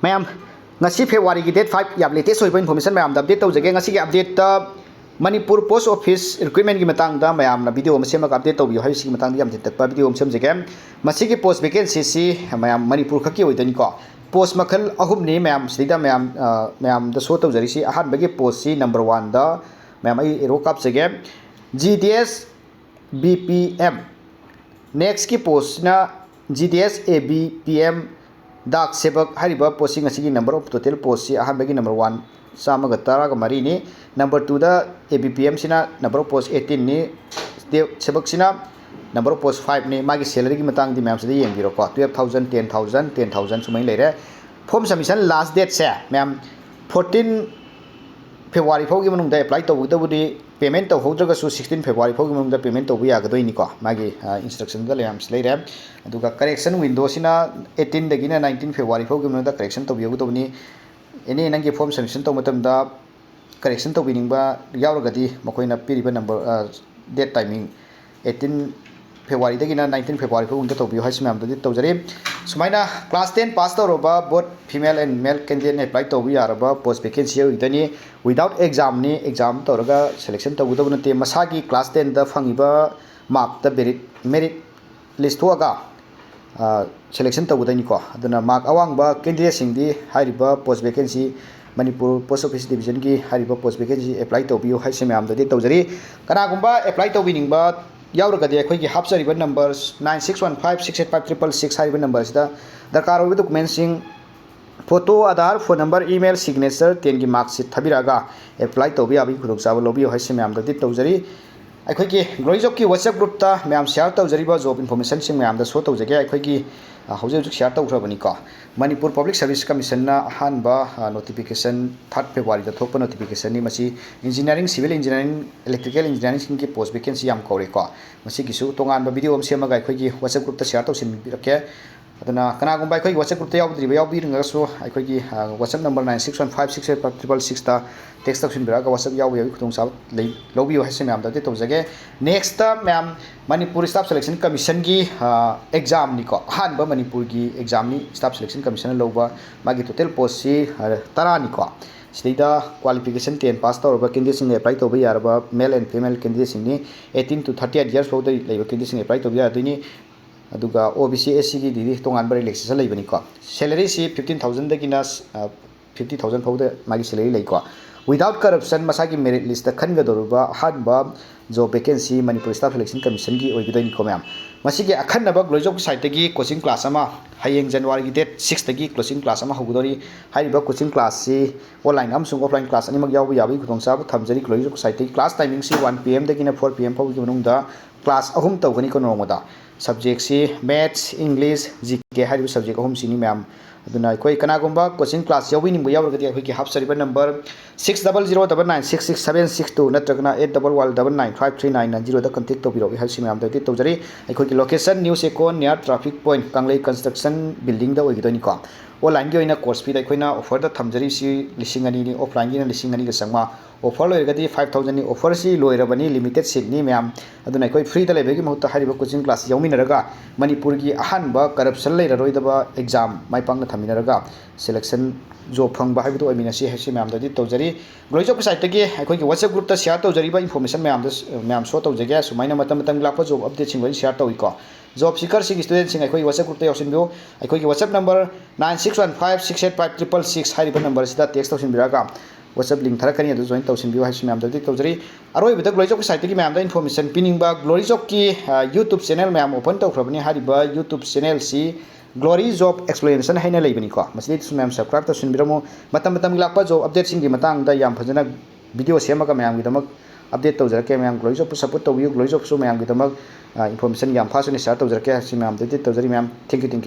ma'am ngasi February की date 5 याब latest होइबा information ma'am दा update तौजगे ngasi की अपडेट दा मणिपुर पोस्ट ऑफिस रिक्रूटमेंट की मतंग दा मैम ना वीडियो में सेम अपडेट तौबियो हाइ सी मतंग याम तक वीडियो में सेमजगे मसी की पोस्ट वैकेंसी सी मैम मणिपुर खकी होइदनी को पोस्ट मखल अहुम ने मैम सिदा मैम मैम दा शो तौजरी सी अहान बगे पोस्ट सी नंबर 1 दा मैम आई एरो कापजगे GDS BPM नेक्स्ट की पोस्ट ना GDS ABPM डाक सेवक हरिबा पोस्टिंग असिगी नंबर ऑफ टोटल पोस्ट सी अहान बगी नंबर 1 सामग तारा ग मरी नि नंबर 2 दा ABPM सिना नंबर ऑफ पोस्ट 18 नि सेवक सिना नंबर ऑफ पोस्ट 5 नि मागी सैलरी की मतंग दि मैम से येंगिरो को 12000 10000 10000 सुमै लेरे फॉर्म सबमिशन लास्ट डेट से मैम 14 February फाउ की मनुंग दा अप्लाई तौबुदबुदि पेमेंट तौहौद्रगसु 16 February फाउ की मनुंग दा पेमेंट तौबु यागदोइनि को मागी इंस्ट्रक्शन दा लेम्स लेरे अदुगा करेक्शन विंडो सिना 18 दगिना 19 February फाउ की मनुंग दा करेक्शन तौबियोगदबनि एनी नंगी फॉर्म सबमिशन तौ मतम दा करेक्शन तौबिनिंगबा यावरगदि मखोइना पिरिबा नंबर डेट टाइमिंग 18 February दगिना 19 February फाउ उंदा तौबियो हाइस मैम दि तौजरे सुमाइना क्लास 10 पास तौरबा both female and male candidate apply तौबि यारबा पोस्ट वैकेंसी होइदनी विदाउट एग्जाम नि एग्जाम तौरगा सिलेक्शन तौबुदबनते मसागी क्लास 10 दा फंगिबा मार्क दा मेरिट लिस्ट होगा सिलेक्शन तौबुदनी को अदुना मार्क अवांगबा कैंडिडेट सिंगदि हारिबा post vacancy Manipur post office division की हारिबा पोस्ट वैकेंसी अप्लाई तौबियो हाइसे मैम दि तौजरी कनागुंबा अप्लाई तौबिनिंगबा यावरगदि अखोइगी हापसरिबा नंबर 961568568566 हारिबा नंबर सिदा दरकार होबा डॉक्यूमेंट्सिंग photo Aadhaar phone number email signature 10 की मार्कशीट थबिरागा अप्लाई तौबि याबि खुदोंचाबा लौबियो हाइसे मैम दि तौजरी अखोइगी ग्लोरी जॉब की WhatsApp ग्रुप ता मैम शेयर तौजरिबा जॉब इन्फॉर्मेशन सिंग मैम दा शो तौजगे अखोइगी हौजे शेयर तौखरबनी को मणिपुर पब्लिक सर्विस कमीशन ना अहानबा नोटिफिकेशन 3 February दा थोप नोटिफिकेशन नि मसी engineering civil engineering electrical engineering सिंग की पोस्ट वैकेंसी याम कौरे को मसी गिसु तोंगान वीडियो हम सेमगा अखोइगी WhatsApp ग्रुप ता शेयर तौसिन बिरके अदना कनागुंबा अखोइगी WhatsApp ग्रुप ता यावद्रिबा यावबिरंगसु अखोइगी WhatsApp नंबर 961568568566 ता टेक्स्ट तौसिन बिरागा WhatsApp याव याव खुदोंसा लौबियो हाइसे मैम दा तौजगे नेक्स्ट ता ma'am Manipur staff selection commission की एग्जाम निको अहानबा मणिपुर की एग्जाम नि स्टाफ सिलेक्शन कमीशन लौबा मागी टोटल पोस्ट सी 10 निको सिदा क्वालिफिकेशन 10 पास तौरबा कैंडिडेट सिंग अप्लाई तौबा यारबा मेल एंड फीमेल कैंडिडेट सिंग नि 18 to 38 years फाउ दै लेबा कैंडिडेट सिंग अप्लाई तौबा यादोइनि अदुगा OBC SC की दि तोंगान बा रिलैक्सेशन लेबनि को सैलरी सी 15000 दगिना 50000 फाउ द मागी सैलरी लैको विदाउट करप्शन मसा की मेरिट लिस्ट खनगदोरुबा अहानबा job vacancy Manipur staff selection commission की ओइगदोइनि को मैम मसी के अखनबा ग्लोरी जॉब साइट की कोचिंग क्लास अमा हयेंग January की डेट 6 तगी कोचिंग क्लास अमा होगदोरी हाइबा कोचिंग क्लास सी ऑनलाइन अमसुंग ऑफलाइन क्लास अनिमक याव याबी खुदोंसा थमजरी ग्लोरी जॉब साइट की क्लास टाइमिंग सी 1 PM दगिना 4 PM फाउ की मनुंगदा क्लास अहुम तौगनी को नोंगदा सब्जेक्ट सी मैथ्स इंग्लिश जीके हाइबा सब्जेक्ट अहुम सिनी मैम अदुना कोई कनागुंबा कोचिंग क्लास याविनिंग यावरगदि अखोइगी हापसरिबा नंबर 6009966762 नत्रगना 8119539990 दा कांटेक्ट तौबिरो हाइसी मैम दा तौजरी अखोइगी location new Checkon near traffic point Kangle construction building दा ओइगदोनि को ऑनलाइन की ओइना कोर्स फी दा अखोइना ऑफर दा थमजरी सी 2,000 नि ऑफलाइन की 2,000 गा संगमा ऑफर लोइरगदि 5000 नि ऑफर सी लोइरबनी लिमिटेड सीट नि मैम अदुना कोई फ्री दा लेबेगी महत्ता हारिबा कोचिंग क्लास याउमिनरगा मणिपुर की अहानबा करप्शन लेररोइदबा एग्जाम माइपांग थमिनरगा सिलेक्शन जॉब फंगबा हाइबदो ओइमिनसी हाइसी मैम दा तौजरी ग्लोरी जॉब साइट की अखोइगी WhatsApp ग्रुप ता शेयर तौजरीबा इन्फॉर्मेशन मैम शो तौजगे सुमाइना मतम लाप जॉब अपडेट सिंग शेयर तौइको जॉब सीकर सिंग स्टूडेंट सिंग अखोइगी WhatsApp ग्रुप ता यावसिनबियो अखोइगी WhatsApp नंबर 9615685665 हाइबा नंबर सिदा टेक्स्ट तौसिनबिरागा WhatsApp लिंक थरकनी अदु जॉइन तौसिनबियो हाइसी मैम दा तौजरी अरोइबदा ग्लोरी जॉब साइट की मैम दा इन्फॉर्मेशन पिनिंगबा ग्लोरी जॉब की YouTube चैनल मैम ओपन तौखरबनी हारिबा YouTube चैनल सी ग्लोरी जॉब एक्सप्लेनेशन है लेबनी को मसली मैम सब्सक्राइब तौसिनबिरमो मतम लाप जॉब अपडेट सिंग की मतंग दा याम फजना वीडियो सेमगा मैम गिदमक अपडेट तौजरके मैम ग्लोरी जॉब सपोर्ट तौबियो ग्लोरी जॉब सो मैम गिदमक इन्फॉर्मेशन याम फासने शेयर तौजरके मैम दा तौजरी मैम थैंक यू